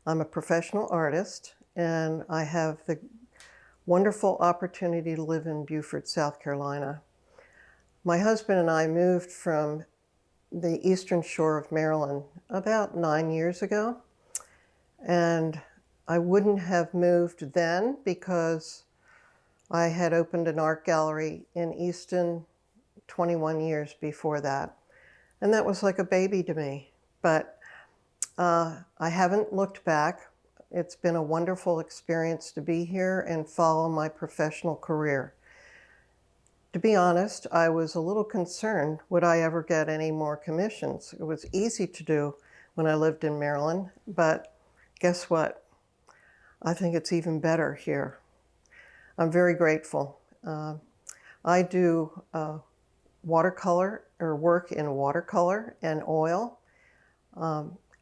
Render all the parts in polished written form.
I'm a professional artist, and I have the wonderful opportunity to live in Beaufort, South Carolina. My husband and I moved from the eastern shore of Maryland about 9 years ago, and I wouldn't have moved then because I had opened an art gallery in Easton 21 years before that, and that was like a baby to me. But I haven't looked back. It's been a wonderful experience to be here and follow my professional career. To be honest, I was a little concerned, would I ever get any more commissions? It was easy to do when I lived in Maryland, but guess what? I think it's even better here. I'm very grateful. I do watercolor or work in watercolor and oil.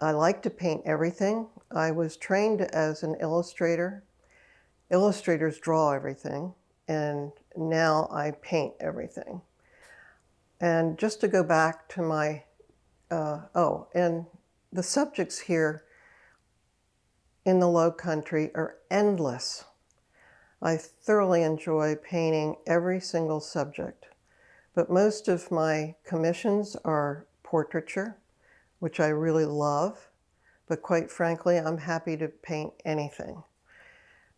I like to paint everything. I was trained as an illustrator. Illustrators draw everything, and now I paint everything. And just to go back to my, and the subjects here in the Low Country are endless. I thoroughly enjoy painting every single subject, but most of my commissions are portraiture, which I really love, but quite frankly, I'm happy to paint anything.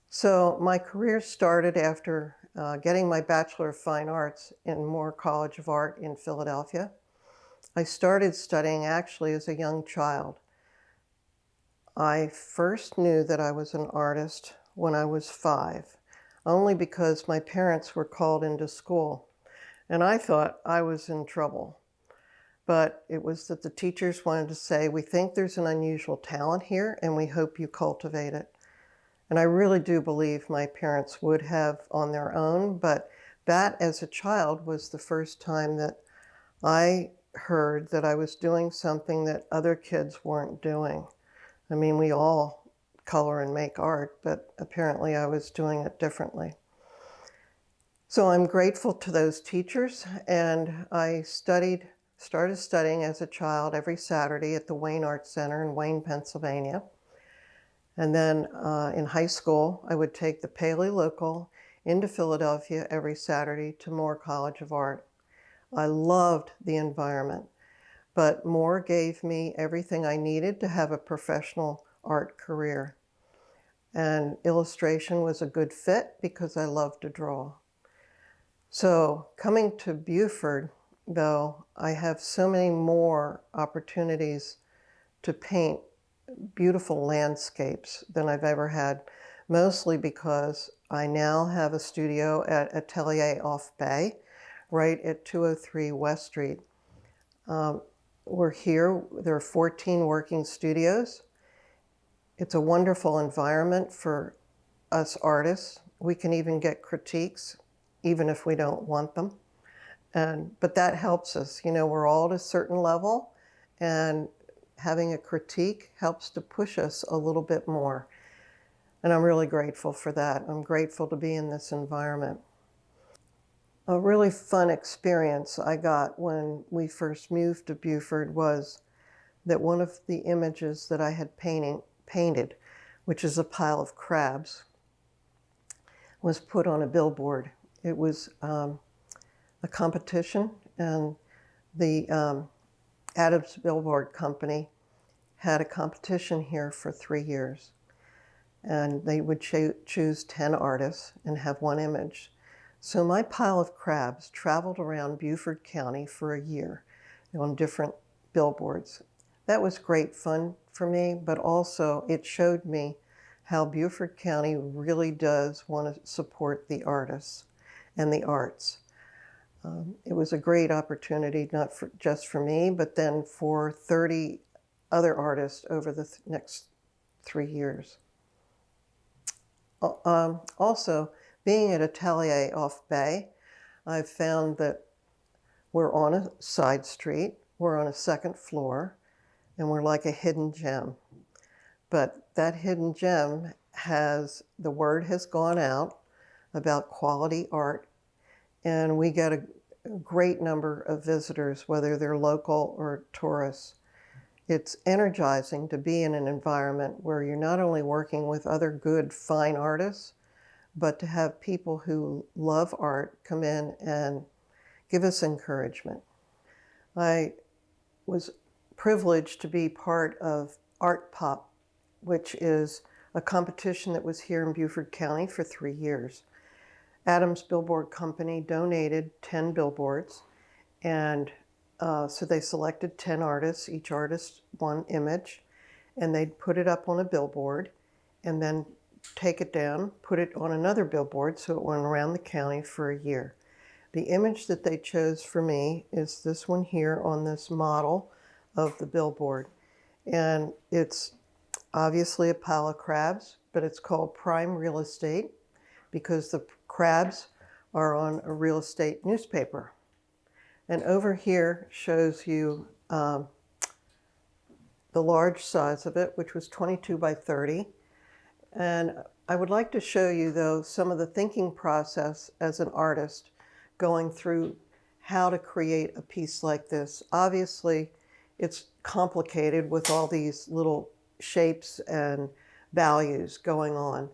So my career started after getting my Bachelor of Fine Arts in Moore College of Art in Philadelphia. I started studying actually as a young child. I first knew that I was an artist when I was 5, only because my parents were called into school, and I thought I was in trouble. But it was that the teachers wanted to say, we think there's an unusual talent here, and we hope you cultivate it. And I really do believe my parents would have on their own, but that as a child was the first time that I heard that I was doing something that other kids weren't doing. I mean, we all color and make art, but apparently I was doing it differently. So I'm grateful to those teachers, and I started studying as a child every Saturday at the Wayne Art Center in Wayne, Pennsylvania. And then in high school, I would take the Paley Local into Philadelphia every Saturday to Moore College of Art. I loved the environment, but Moore gave me everything I needed to have a professional art career. And illustration was a good fit because I love to draw. So coming to Beaufort, though, I have so many more opportunities to paint beautiful landscapes than I've ever had, mostly because I now have a studio at Atelier Off Bay, right at 203 West Street. We're here, there are 14 working studios. It's a wonderful environment for us artists. We can even get critiques, even if we don't want them. But that helps us. You know, we're all at a certain level, and having a critique helps to push us a little bit more. And I'm really grateful for that. I'm grateful to be in this environment. A really fun experience I got when we first moved to Beaufort was that one of the images that I had painted, which is a pile of crabs, was put on a billboard. It was a competition, and the Adams Billboard Company had a competition here for 3 years. And they would choose 10 artists and have one image. So my pile of crabs traveled around Beaufort County for a year on different billboards. That was great fun for me, but also it showed me how Beaufort County really does want to support the artists and the arts. It was a great opportunity, not just for me, but then for 30 other artists over the next 3 years. Also, being at Atelier Off Bay, I've found that we're on a side street, we're on a second floor, and we're like a hidden gem. But that hidden gem the word has gone out about quality art, and we get a great number of visitors, whether they're local or tourists. It's energizing to be in an environment where you're not only working with other good, fine artists, but to have people who love art come in and give us encouragement. I was privileged to be part of Art Pop, which is a competition that was here in Beaufort County for 3 years. Adams Billboard Company donated 10 billboards, and so they selected 10 artists, each artist one image, and they'd put it up on a billboard and then take it down, put it on another billboard, so it went around the county for a year. The image that they chose for me is this one here on this model of the billboard. And it's obviously a pile of crabs, but it's called prime real estate because the crabs are on a real estate newspaper. And over here shows you the large size of it, which was 22 by 30. And I would like to show you, though, some of the thinking process as an artist going through how to create a piece like this. Obviously, it's complicated with all these little shapes and values going on.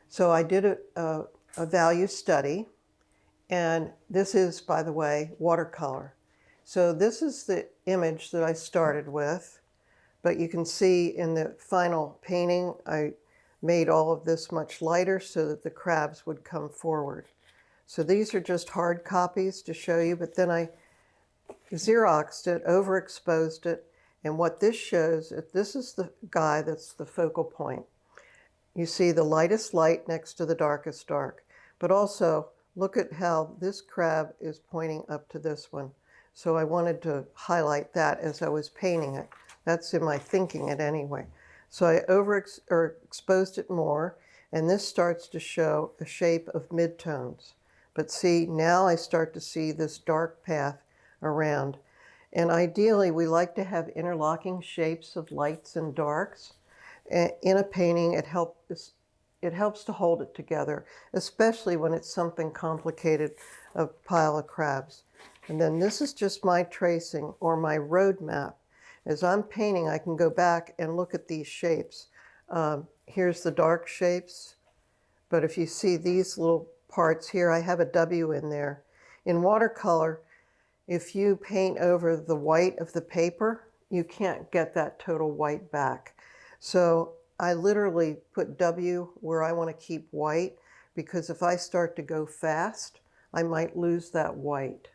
So I did a value study, and this is, by the way, watercolor. So this is the image that I started with, but you can see in the final painting, I made all of this much lighter so that the crabs would come forward. So these are just hard copies to show you, but then I Xeroxed it, overexposed it, and what this shows, this is the guy that's the focal point. You see the lightest light next to the darkest dark, but also look at how this crab is pointing up to this one. So I wanted to highlight that as I was painting it. That's in my thinking it anyway. So I exposed it more, and this starts to show a shape of midtones. But see, now I start to see this dark path around. And ideally, we like to have interlocking shapes of lights and darks. In a painting, it helps to hold it together, especially when it's something complicated, a pile of crabs. And then this is just my tracing or my road map. As I'm painting, I can go back and look at these shapes. Here's the dark shapes, but if you see these little parts here, I have a W in there. In watercolor, if you paint over the white of the paper, you can't get that total white back. So I literally put W where I want to keep white, because if I start to go fast, I might lose that white.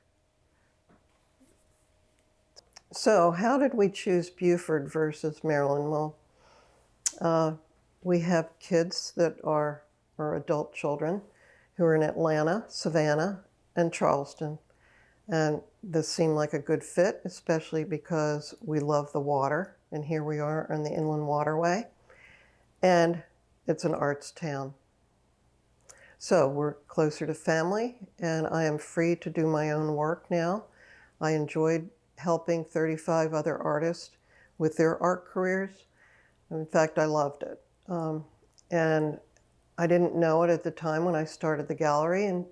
So how did we choose Beaufort versus Maryland? Well, we have kids that are adult children who are in Atlanta, Savannah, and Charleston. And this seemed like a good fit, especially because we love the water. And here we are on the Inland Waterway. And it's an arts town. So we're closer to family, and I am free to do my own work now. I enjoyed helping 35 other artists with their art careers. In fact, I loved it. And I didn't know it at the time when I started the gallery, and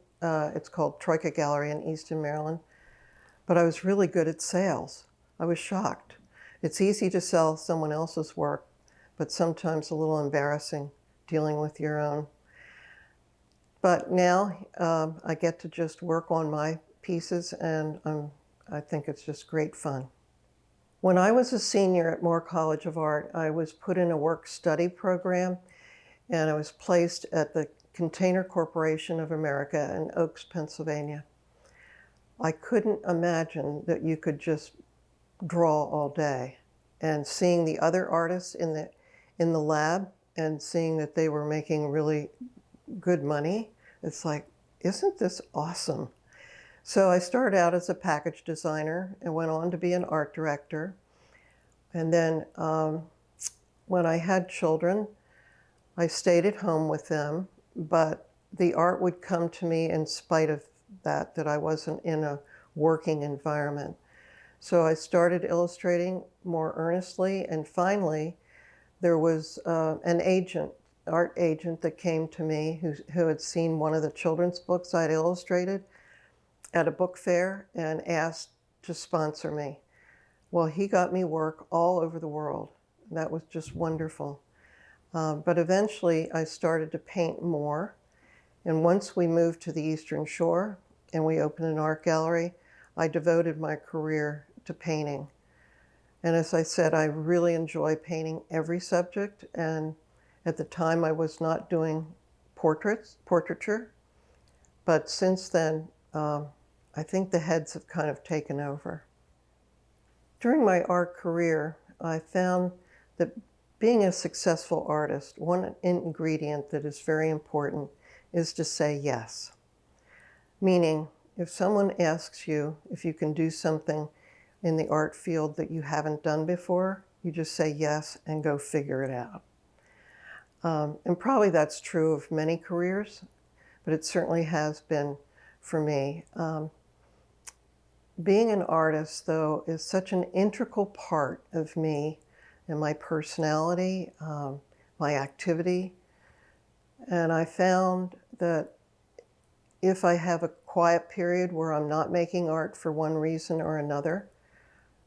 it's called Troika Gallery in Easton, Maryland. But I was really good at sales. I was shocked. It's easy to sell someone else's work, but sometimes a little embarrassing dealing with your own. But now I get to just work on my pieces, and I think it's just great fun. When I was a senior at Moore College of Art, I was put in a work-study program, and I was placed at the Container Corporation of America in Oaks, Pennsylvania. I couldn't imagine that you could just draw all day. And seeing the other artists in the lab and seeing that they were making really good money, it's like, isn't this awesome? So I started out as a package designer and went on to be an art director. And then when I had children, I stayed at home with them, but the art would come to me in spite of that I wasn't in a working environment. So I started illustrating more earnestly, and finally there was an art agent that came to me who had seen one of the children's books I'd illustrated at a book fair and asked to sponsor me. Well, he got me work all over the world. That was just wonderful. But eventually I started to paint more. And once we moved to the Eastern Shore and we opened an art gallery, I devoted my career to painting. And as I said, I really enjoy painting every subject. And at the time I was not doing portraiture. But since then, I think the heads have kind of taken over. During my art career, I found that being a successful artist, one ingredient that is very important is to say yes. Meaning, if someone asks you if you can do something in the art field that you haven't done before, you just say yes and go figure it out. And probably that's true of many careers, but it certainly has been for me. Being an artist, though, is such an integral part of me and my personality, my activity. And I found that if I have a quiet period where I'm not making art for one reason or another,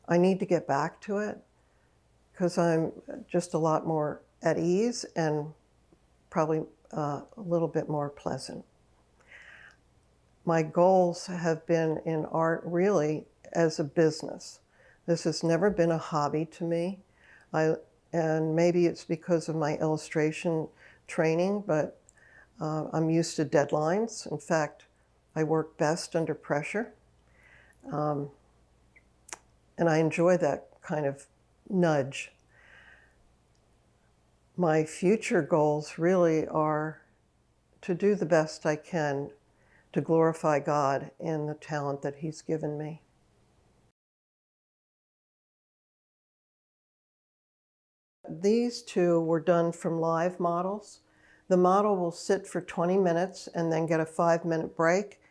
I need to get back to it because I'm just a lot more at ease and probably a little bit more pleasant. My goals have been in art really as a business. This has never been a hobby to me. And maybe it's because of my illustration training, but I'm used to deadlines. In fact, I work best under pressure. And I enjoy that kind of nudge. My future goals really are to do the best I can to glorify God in the talent that He's given me. These two were done from live models. The model will sit for 20 minutes and then get a 5-minute break,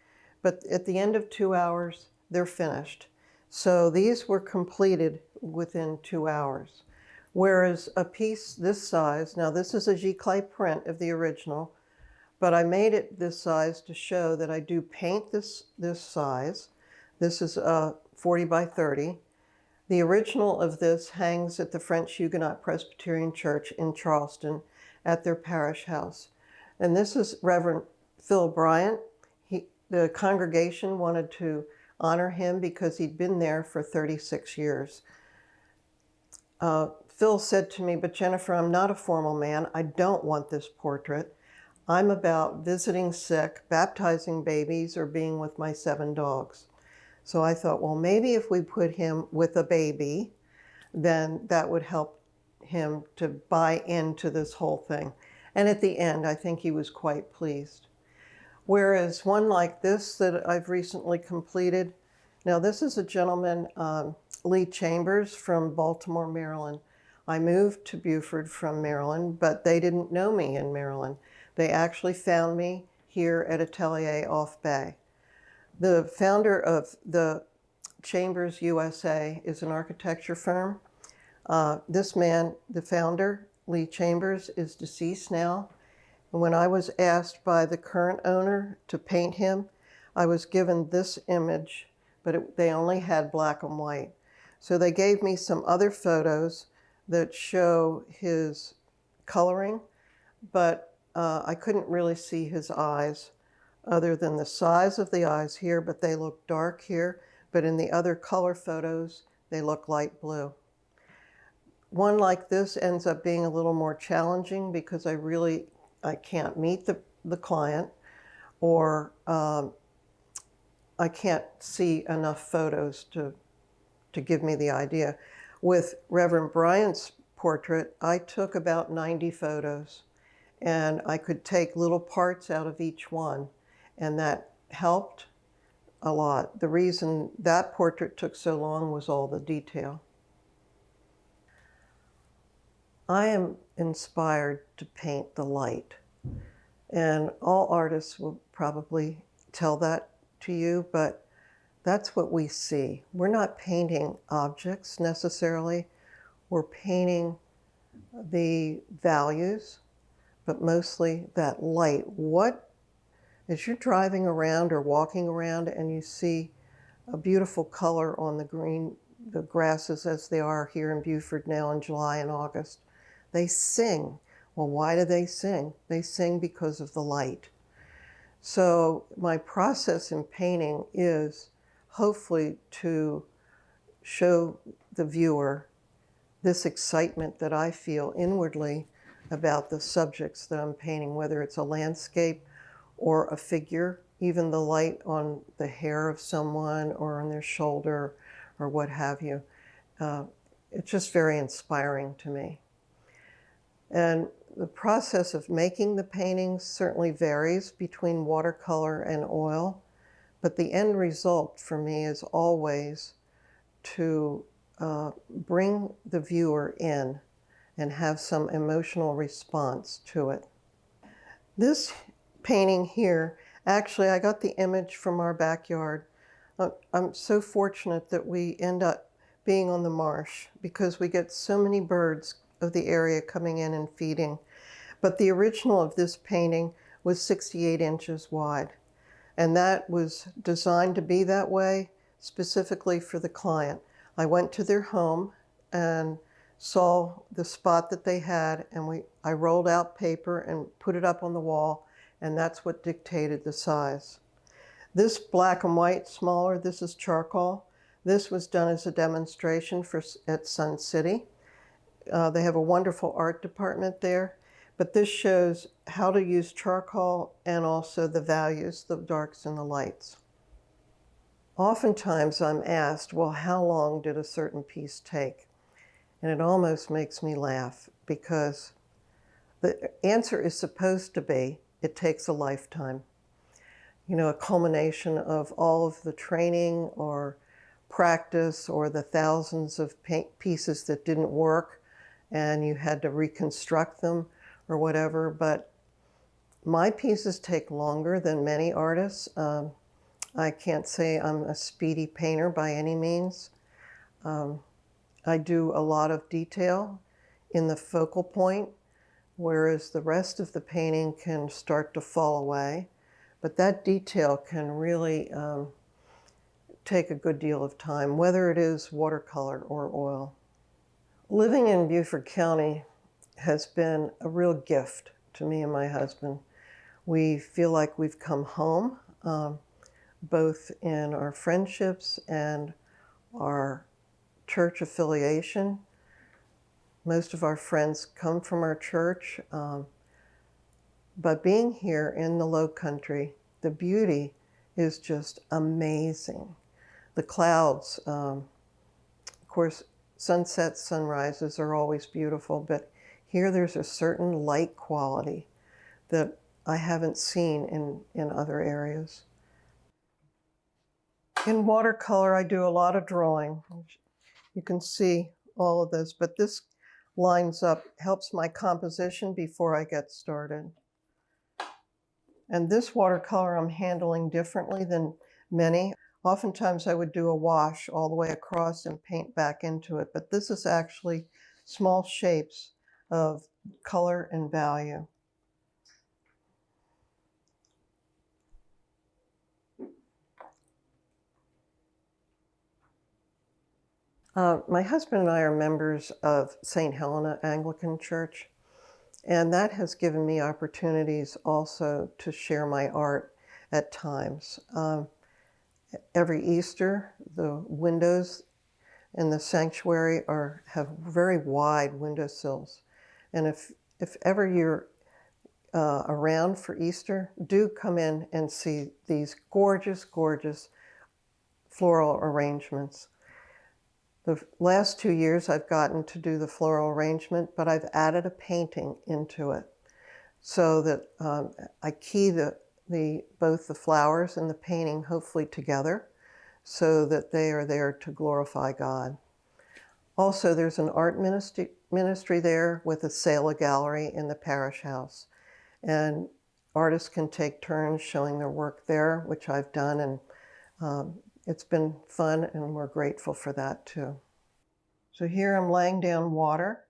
but at the end of 2 hours, they're finished. So these were completed within 2 hours. Whereas a piece this size, now this is a giclée print of the original, but I made it this size to show that I do paint this size. This is 40 by 30. The original of this hangs at the French Huguenot Presbyterian Church in Charleston at their parish house. And this is Reverend Phil Bryant. The congregation wanted to honor him because he'd been there for 36 years. Phil said to me, "But Jennifer, I'm not a formal man. I don't want this portrait. I'm about visiting sick, baptizing babies, or being with my 7 dogs." So I thought, well, maybe if we put him with a baby, then that would help him to buy into this whole thing. And at the end, I think he was quite pleased. Whereas one like this that I've recently completed, now this is a gentleman, Lee Chambers from Baltimore, Maryland. I moved to Beaufort from Maryland, but they didn't know me in Maryland. They actually found me here at Atelier Off Bay. The founder of the Chambers USA is an architecture firm. This man, the founder, Lee Chambers, is deceased now. And when I was asked by the current owner to paint him, I was given this image, but they only had black and white. So they gave me some other photos that show his coloring, but I couldn't really see his eyes other than the size of the eyes here, but they look dark here. But in the other color photos, they look light blue. One like this ends up being a little more challenging because I can't meet the client, or I can't see enough photos to give me the idea. With Reverend Bryant's portrait, I took about 90 photos, and I could take little parts out of each one, and that helped a lot. The reason that portrait took so long was all the detail. I am inspired to paint the light, and all artists will probably tell that to you, but that's what we see. We're not painting objects necessarily. We're painting the values, but mostly that light. As you're driving around or walking around and you see a beautiful color on the green the grasses as they are here in Beaufort now in July and August. They sing. Well, why do they sing? They sing because of the light. So my process in painting is hopefully to show the viewer this excitement that I feel inwardly about the subjects that I'm painting, whether it's a landscape or a figure, even the light on the hair of someone or on their shoulder or what have you. It's just very inspiring to me. And the process of making the paintings certainly varies between watercolor and oil, but the end result for me is always to bring the viewer in and have some emotional response to it. This painting here, actually I got the image from our backyard. I'm so fortunate that we end up being on the marsh because we get so many birds of the area coming in and feeding. But the original of this painting was 68 inches wide. And that was designed to be that way specifically for the client. I went to their home and saw the spot that they had, and I rolled out paper and put it up on the wall, and that's what dictated the size. This black and white, smaller, this is charcoal. This was done as a demonstration at Sun City. They have a wonderful art department there, but this shows how to use charcoal and also the values, the darks and the lights. Oftentimes I'm asked, well, how long did a certain piece take? And it almost makes me laugh because the answer is supposed to be, it takes a lifetime. You know, a culmination of all of the training or practice or the thousands of pieces that didn't work and you had to reconstruct them or whatever. But my pieces take longer than many artists. I can't say I'm a speedy painter by any means. I do a lot of detail in the focal point, whereas the rest of the painting can start to fall away. But that detail can really take a good deal of time, whether it is watercolor or oil. Living in Beaufort County has been a real gift to me and my husband. We feel like we've come home, both in our friendships and our church affiliation. Most of our friends come from our church, but being here in the Low Country, the beauty is just amazing. The clouds, of course, sunsets, sunrises are always beautiful, but here there's a certain light quality that I haven't seen in other areas. In watercolor, I do a lot of drawing. You can see all of this, but this lines up, helps my composition before I get started. And this watercolor I'm handling differently than many. Oftentimes I would do a wash all the way across and paint back into it, but this is actually small shapes of color and value. My husband and I are members of St. Helena Anglican Church, and that has given me opportunities also to share my art at times. Every Easter, the windows in the sanctuary have very wide windowsills. And if ever you're around for Easter, do come in and see these gorgeous, gorgeous floral arrangements. The last 2 years I've gotten to do the floral arrangement, but I've added a painting into it so that I key both the flowers and the painting hopefully together so that they are there to glorify God. Also, there's an art ministry there with a Sala gallery in the parish house. And artists can take turns showing their work there, which I've done, and it's been fun, and we're grateful for that too. So here I'm laying down water,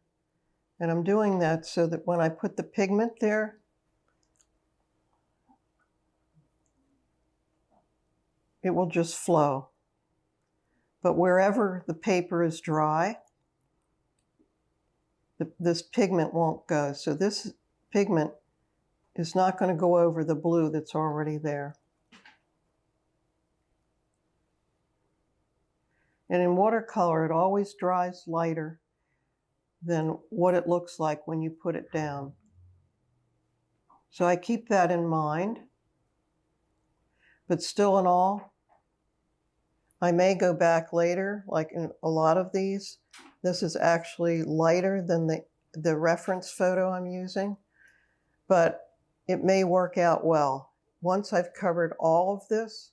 and I'm doing that so that when I put the pigment there, it will just flow. But wherever the paper is dry, this pigment won't go. So this pigment is not going to go over the blue that's already there. And in watercolor, it always dries lighter than what it looks like when you put it down. So I keep that in mind. But still in all, I may go back later, like in a lot of these. This is actually lighter than the reference photo I'm using, but it may work out well. Once I've covered all of this,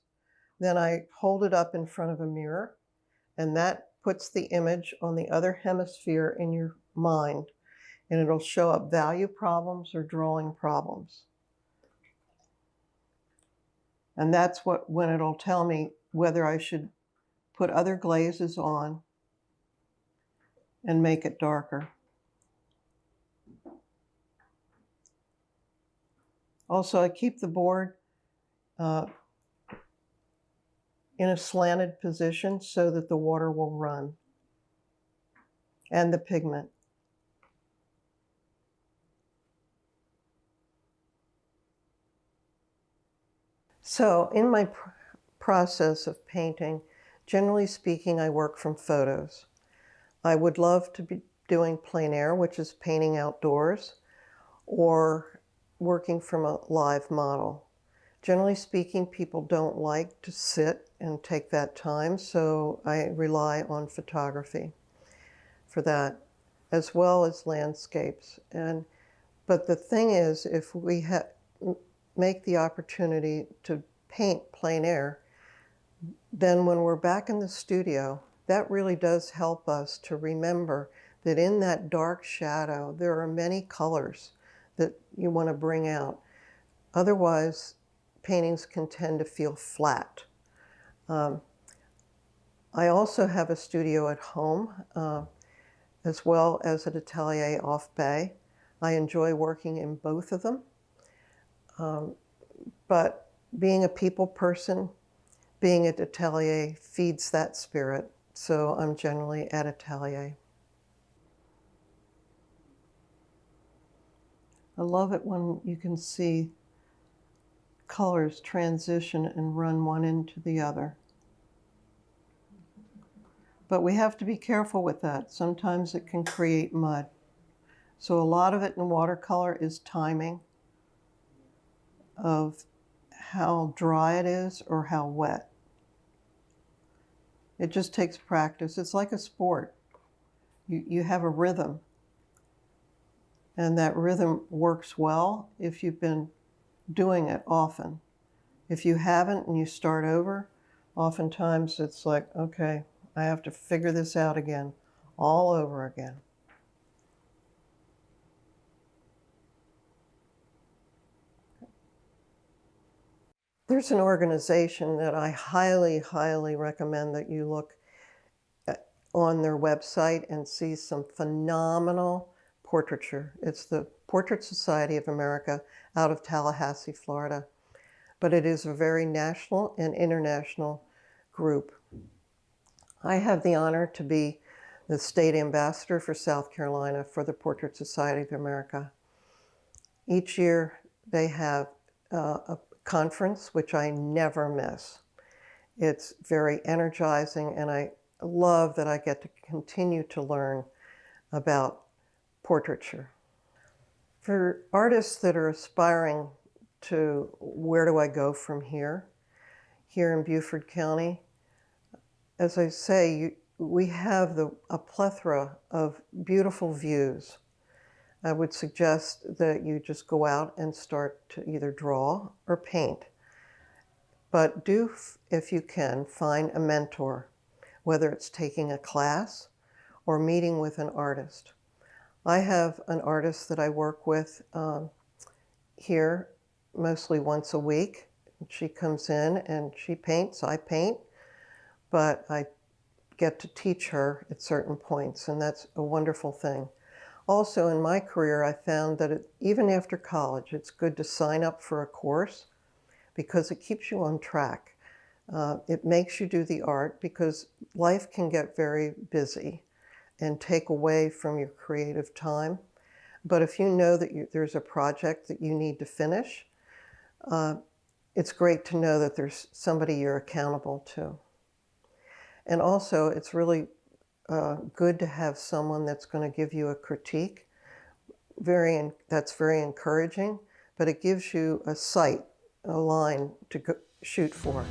then I hold it up in front of a mirror, and that puts the image on the other hemisphere in your mind, and it'll show up value problems or drawing problems. And that's when it'll tell me whether I should put other glazes on and make it darker. Also, I keep the board in a slanted position so that the water will run and the pigment. So in my process of painting, generally speaking, I work from photos. I would love to be doing plein air, which is painting outdoors, or working from a live model. Generally speaking, people don't like to sit and take that time, so I rely on photography for that, as well as landscapes. But the thing is, if we make the opportunity to paint plein air, then when we're back in the studio, that really does help us to remember that in that dark shadow, there are many colors that you want to bring out. Otherwise, paintings can tend to feel flat. I also have a studio at home, as well as at Atelier Off Bay. I enjoy working in both of them. But being a people person, being at Atelier feeds that spirit. So I'm generally at Atelier. I love it when you can see colors transition and run one into the other. But we have to be careful with that. Sometimes it can create mud. So a lot of it in watercolor is timing of how dry it is or how wet. It just takes practice. It's like a sport. You have a rhythm, and that rhythm works well if you've been doing it often. If you haven't and you start over, oftentimes it's like, okay, I have to figure this out again, all over again. There's an organization that I highly, highly recommend that you look on their website and see some phenomenal portraiture. It's the Portrait Society of America out of Tallahassee, Florida. But it is a very national and international group. I have the honor to be the state ambassador for South Carolina for the Portrait Society of America. Each year they have a conference, which I never miss. It's very energizing, and I love that I get to continue to learn about portraiture. For artists that are aspiring to where do I go from here in Beaufort County, as I say, we have a plethora of beautiful views. I would suggest that you just go out and start to either draw or paint. But do, if you can, find a mentor, whether it's taking a class or meeting with an artist. I have an artist that I work with here mostly once a week. She comes in and she paints, I paint, but I get to teach her at certain points, and that's a wonderful thing. Also, in my career, I found that even after college, it's good to sign up for a course because it keeps you on track. It makes you do the art because life can get very busy and take away from your creative time. But if you know that there's a project that you need to finish, it's great to know that there's somebody you're accountable to. And also, it's really good to have someone that's going to give you a critique. That's very encouraging, but it gives you a sight, a line to shoot for.